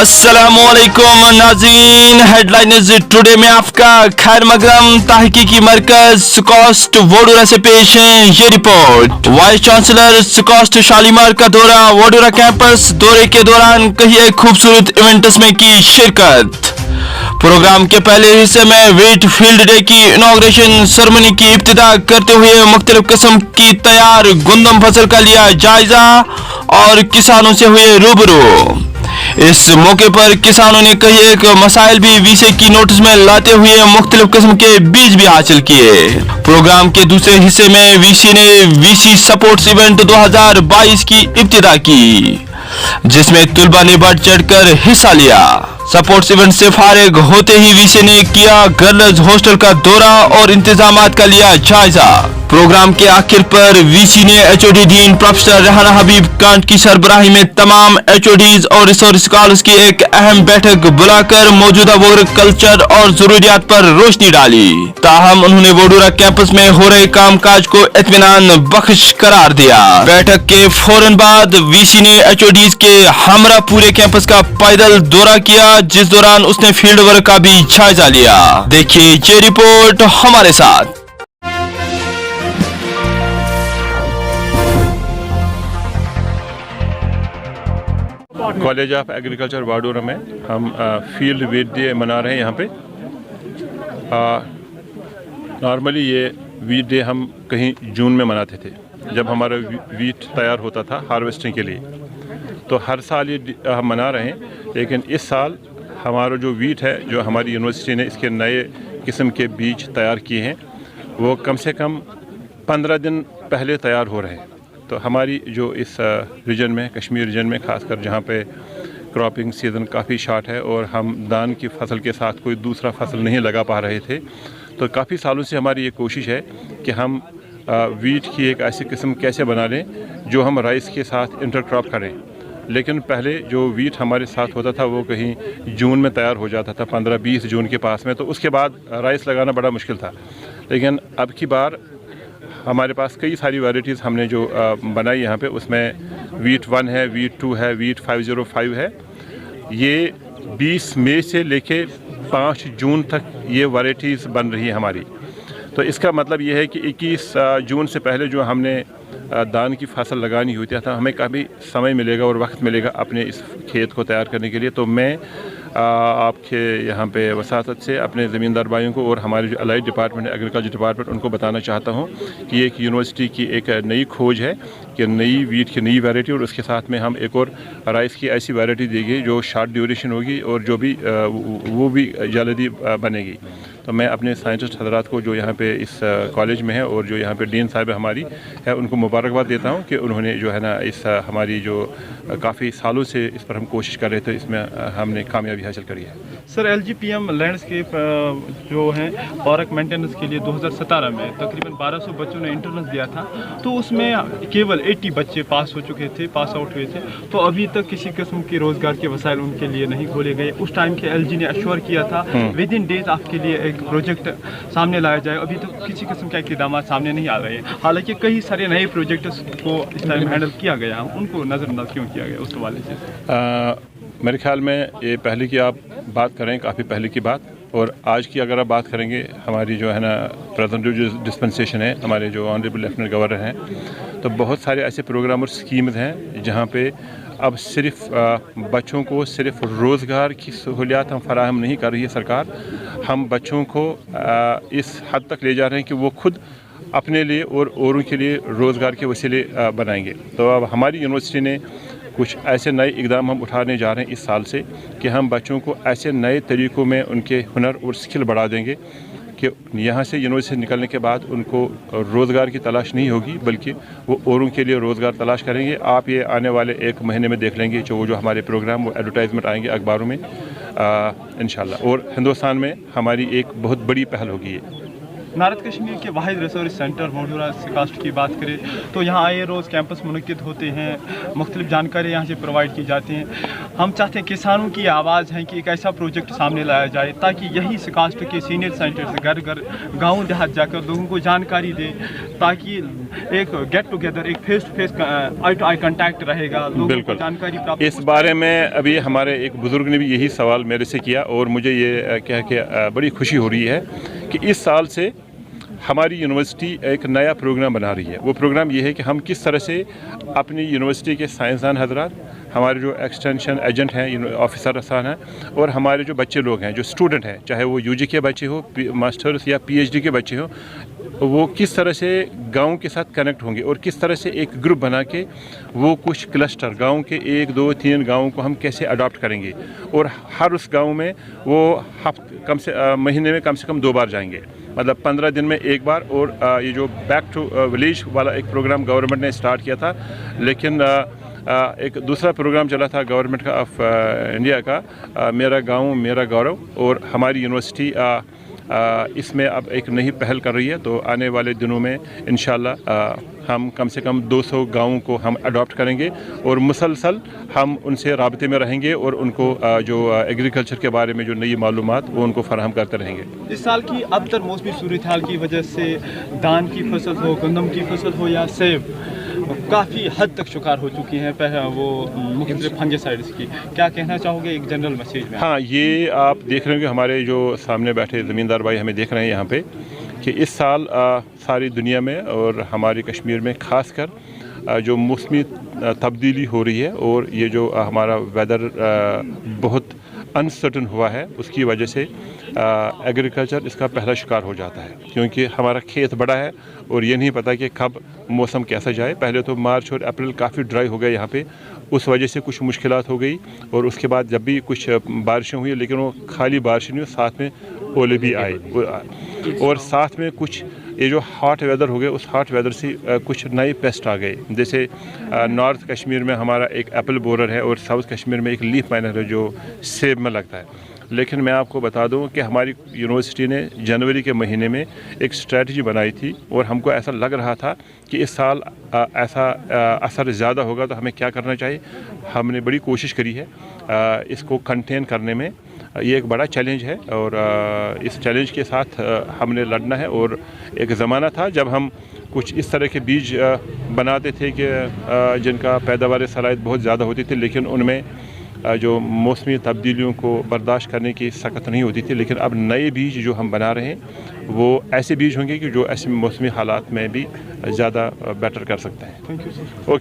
अस्सलामुअलैकुम नाज़रीन, headlines today में आपका खैर मकदम। तहकीकी मरकज स्कॉस्ट वोडुरा से पेश है ये report. Vice chancellor SKUAST Shalimar का दौरा, वोडुरा कैंपस दौरे के दौरान कई एक खूबसूरत इवेंट्स में की शिरकत। प्रोग्राम के पहले हिस्से में व्हीट फील्ड डे की इनॉग्रेशन सेरेमनी की इब्तिदा करते हुए मुख्तलिफ किस्म की तैयार गुंदम फसल का लिया जायजा और किसानों से हुए रूबरू। इस मौके पर किसानों ने कई एक मसाइल भी वीसी की नोटिस में लाते हुए मुख्तलिफ किस्म के बीज भी हासिल किए। प्रोग्राम के दूसरे हिस्से में वीसी ने वीसी सपोर्ट्स इवेंट 2022 की इब्तिदा की, जिसमें तुलबा ने बढ़ चढ़कर हिस्सा लिया। सपोर्ट्स इवेंट से फारिग होते ही वीसी ने किया गर्ल्स हॉस्टल का दौरा और इंतजामात का लिया जायजा। प्रोग्राम के आखिर पर वीसी ने HOD dean professor Rehana Habib can't की सरबराही में तमाम एचओडीज और रिसोर्स स्कॉलर्स की एक अहम बैठक बुलाकर मौजूदा वर्क कल्चर और जरूरियात पर रोशनी डाली। ताहम उन्होंने वोडुरा कैंपस में हो रहे कामकाज को इत्मीनान बख्श करार दिया। बैठक के फौरन बाद वीसी ने एचओडीज के हमरा पूरे कैंपस का पैदल दौरा किया, जिस दौरान उसने फील्ड वर्क का भी जायजा लिया। देखिए ये रिपोर्ट हमारे साथ। कॉलेज ऑफ एग्रीकल्चर वाडूरा में हम फील्ड वीट डे मना रहे हैं। यहाँ पे नॉर्मली ये वीट डे हम कहीं जून में मनाते थे, जब हमारा वीट तैयार होता था हार्वेस्टिंग के लिए। तो हर साल ये हम मना रहे हैं, लेकिन इस साल हमारा जो वीट है, जो हमारी यूनिवर्सिटी ने इसके नए किस्म के बीज तैयार किए हैं, वो कम से कम 15 दिन पहले तैयार हो रहे हैं। तो हमारी जो इस रीजन में, कश्मीर रीजन में ख़ासकर, जहाँ पे क्रॉपिंग सीज़न काफ़ी शॉर्ट है और हम धान की फसल के साथ कोई दूसरा फसल नहीं लगा पा रहे थे, तो काफ़ी सालों से हमारी ये कोशिश है कि हम वीट की एक ऐसी किस्म कैसे बना लें जो हम राइस के साथ इंटरक्रॉप करें। लेकिन पहले जो वीट हमारे साथ होता था वो कहीं जून में तैयार हो जाता था, 15-20 जून के पास में, तो उसके बाद राइस लगाना बड़ा मुश्किल था। लेकिन अब की बार हमारे पास कई सारी वैरायटीज़ हमने जो बनाई यहाँ पे, उसमें वीट 1 है, वीट 2 है, वीट 505 है। ये 20 मई से लेके 5 जून तक ये वैरायटीज़ बन रही है हमारी। तो इसका मतलब ये है कि 21 जून से पहले जो हमने धान की फसल लगानी होती है, हमें काफ़ी समय मिलेगा और वक्त मिलेगा अपने इस खेत को तैयार करने के लिए। तो मैं आपके यहाँ पे वसातत से अपने ज़मींदार भाइयों को और हमारे जो अलाइड डिपार्टमेंट है, एग्रीकल्चर डिपार्टमेंट, उनको बताना चाहता हूँ कि ये एक यूनिवर्सिटी की एक नई खोज है कि नई वीट की नई वैरायटी, और उसके साथ में हम एक और राइस की ऐसी वैरायटी देंगे जो शॉर्ट ड्यूरेशन होगी और जो भी वो भी जल्दी बनेगी। तो मैं अपने साइंटिस्ट हजरात को जो यहाँ पे इस कॉलेज में है और जो यहाँ पे डीन साहब हमारी है, उनको मुबारकबाद देता हूँ कि उन्होंने जो है ना इस हमारी जो काफ़ी सालों से इस पर हम कोशिश कर रहे थे, इसमें हमने कामयाबी हासिल करी है। सर, LGPM लैंडस्केप जो है पार्क मेंटेनेंस के लिए 2017 में तकरीबन 1200 बच्चों ने इंटरनेस दिया था, तो उसमें केवल 80 बच्चे पास हो चुके थे, पास आउट हुए थे। तो अभी तक किसी किस्म की रोज़गार के वसाइल उनके लिए नहीं खोले गए। उस टाइम के LG ने अश्योर किया था विद इन डेज आपके लिए एक प्रोजेक्ट सामने लाया जाए। अभी तक किसी किस्म के इक़दाम सामने नहीं आ रहे हैं। हालांकि कई सारे नए प्रोजेक्ट्स को इस टाइम हैंडल किया गया, उनको नज़रअंदाज क्यों किया गया उस हवाले से? मेरे ख्याल में ये पहले की आप बात करें, काफ़ी पहले की बात, और आज की अगर आप बात करेंगे, हमारी जो है ना प्रेजेंट जो डिस्पेंसेशन है, हमारे जो ऑनरेबल लेफ्टिनेंट गवर्नर हैं, तो बहुत सारे ऐसे प्रोग्राम और स्कीम्स हैं जहाँ पे अब सिर्फ बच्चों को सिर्फ रोज़गार की सहूलियात हम फराहम नहीं कर रही है सरकार, हम बच्चों को इस हद तक ले जा रहे हैं कि वो खुद अपने लिए और औरों के लिए रोज़गार के वसीले बनाएंगे। तो अब हमारी यूनिवर्सिटी ने कुछ ऐसे नए इक़दाम हम उठाने जा रहे हैं इस साल से कि हम बच्चों को ऐसे नए तरीक़ों में उनके हुनर और स्किल बढ़ा देंगे कि यहाँ से यूनिवर्सिटी निकलने के बाद उनको रोज़गार की तलाश नहीं होगी, बल्कि वो औरों के लिए रोज़गार तलाश करेंगे। आप ये आने वाले 1 महीने में देख लेंगे जो हमारे प्रोग्राम, वो एडवर्टाइजमेंट आएंगे अखबारों में इंशाल्लाह। और हिंदुस्तान में हमारी एक बहुत बड़ी पहल होगी ये। नारद कश्मीर के वाहिद रिसोर्स सेंटर वोडूरा सिकास्ट की बात करें तो यहाँ आए रोज़ कैंपस मुनक्किद होते हैं, मुख्तलिफ जानकारी यहाँ से प्रोवाइड की जाती हैं। हम चाहते हैं किसानों की आवाज़ है कि एक ऐसा प्रोजेक्ट सामने लाया जाए ताकि यही सिकास्ट के सीनियर साइंटिस्ट घर घर गाँव देहात जाकर लोगों को जानकारी दें, ताकि एक गेट टुगेदर, एक face to face eye to eye contact रहेगा, लोगों को जानकारी प्राप्त। इस बारे में अभी हमारे एक बुज़ुर्ग ने भी यही सवाल मेरे से किया और मुझे ये कह के बड़ी खुशी हो रही है कि इस साल से हमारी यूनिवर्सिटी एक नया प्रोग्राम बना रही है। वो प्रोग्राम ये है कि हम किस तरह से अपनी यूनिवर्सिटी के साइंसदान हजरात, हमारे जो एक्सटेंशन एजेंट हैं, ऑफिसर असान हैं, और हमारे जो बच्चे लोग हैं, जो स्टूडेंट हैं, चाहे वो यूजी के बच्चे हो, मास्टर्स या पीएचडी के बच्चे हो, वो किस तरह से गांव के साथ कनेक्ट होंगे और किस तरह से एक ग्रुप बना के वो कुछ क्लस्टर गांव के 1, 2, 3 गाँवों को हम कैसे अडॉप्ट करेंगे और हर उस गांव में वो महीने में कम से कम 2 बार जाएंगे, मतलब 15 दिन में 1 बार। और ये जो बैक टू विलेज वाला एक प्रोग्राम गवर्नमेंट ने स्टार्ट किया था, लेकिन एक दूसरा प्रोग्राम चला था गवर्नमेंट का ऑफ इंडिया का, मेरा गांव मेरा गौरव, और हमारी यूनिवर्सिटी इसमें अब एक नई पहल कर रही है। तो आने वाले दिनों में इंशाल्लाह हम कम से कम 200 गाँवों को हम अडॉप्ट करेंगे और मुसलसल हम उनसे राब्ते में रहेंगे और उनको जो एग्रीकल्चर के बारे में जो नई मालूमात वो उनको फराहम करते रहेंगे। इस साल की अबतर मौसमी सूरत हाल की वजह से धान की फसल हो, गंदम की फसल हो या सेब, काफ़ी हद तक शिकार हो चुकी हैं वो मुख्तलिफ फंगिसाइड्स की। क्या कहना चाहोगे एक जनरल मैसेज में? हाँ, ये आप देख रहे हो कि हमारे जो सामने बैठे ज़मींदार भाई हमें देख रहे हैं यहाँ पे कि इस साल सारी दुनिया में और हमारे कश्मीर में ख़ासकर जो मौसमी तब्दीली हो रही है और ये जो हमारा वेदर बहुत अनसर्टन हुआ है, उसकी वजह से एग्रीकल्चर इसका पहला शिकार हो जाता है, क्योंकि हमारा खेत बड़ा है और ये नहीं पता कि कब मौसम कैसा जाए। पहले तो मार्च और अप्रैल काफ़ी ड्राई हो गए यहाँ पे, उस वजह से कुछ मुश्किलात हो गई, और उसके बाद जब भी कुछ बारिशें हुई, लेकिन वो खाली बारिश नहीं हुई, साथ में ओले भी आए, और साथ में कुछ ये जो हॉट वेदर हो गए, उस हॉट वेदर से कुछ नए पेस्ट आ गए। जैसे नॉर्थ कश्मीर में हमारा एक एप्पल बोरर है और साउथ कश्मीर में एक लीफ माइनर है जो सेब में लगता है। लेकिन मैं आपको बता दूं कि हमारी यूनिवर्सिटी ने जनवरी के महीने में एक स्ट्रेटजी बनाई थी और हमको ऐसा लग रहा था कि इस साल ऐसा असर ज़्यादा होगा, तो हमें क्या करना चाहिए। हमने बड़ी कोशिश करी है इसको कंटेन करने में। ये एक बड़ा चैलेंज है और इस चैलेंज के साथ हमने लड़ना है। और एक ज़माना था जब हम कुछ इस तरह के बीज बनाते थे कि जिनका पैदावार सलाहियत बहुत ज़्यादा होती थी, लेकिन उनमें जो मौसमी तब्दीलियों को बर्दाश्त करने की सकत नहीं होती थी। लेकिन अब नए बीज जो हम बना रहे हैं वो ऐसे बीज होंगे कि जो ऐसे मौसमी हालात में भी ज़्यादा बेटर कर सकते हैं। Thank you sir. ओके।